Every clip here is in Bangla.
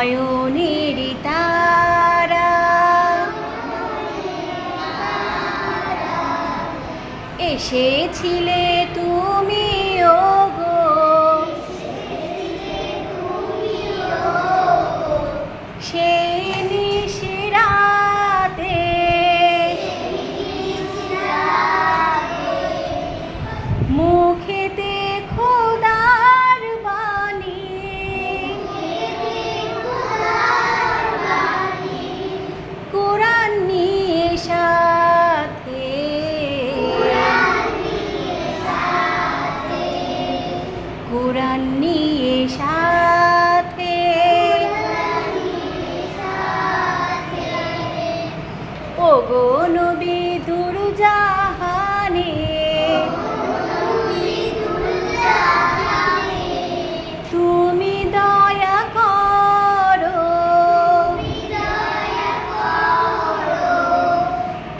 নয়নের তারা এসেছিলে তুমি ওগো সেই নিশিরাতে মুখেতে খোদার বাণী কোরআন নিয়ে সাথে কোরআন নিয়ে সাথে ওগো নবী দুরজাহানে তুমি দয়া করো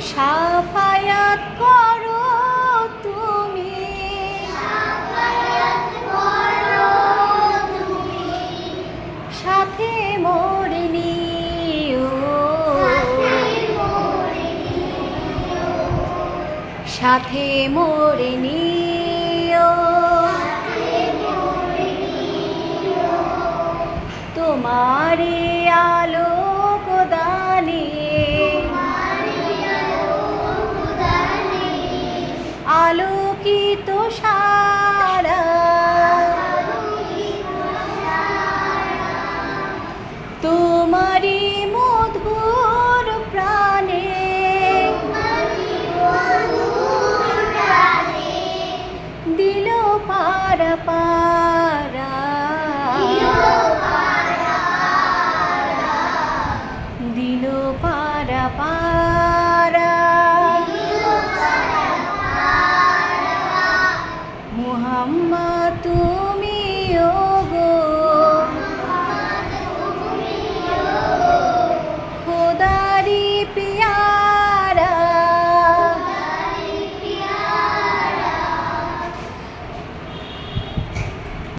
শাফায়াত করো তুমি সাথে মোরে নিও সাথে মোরে নিও তোমারে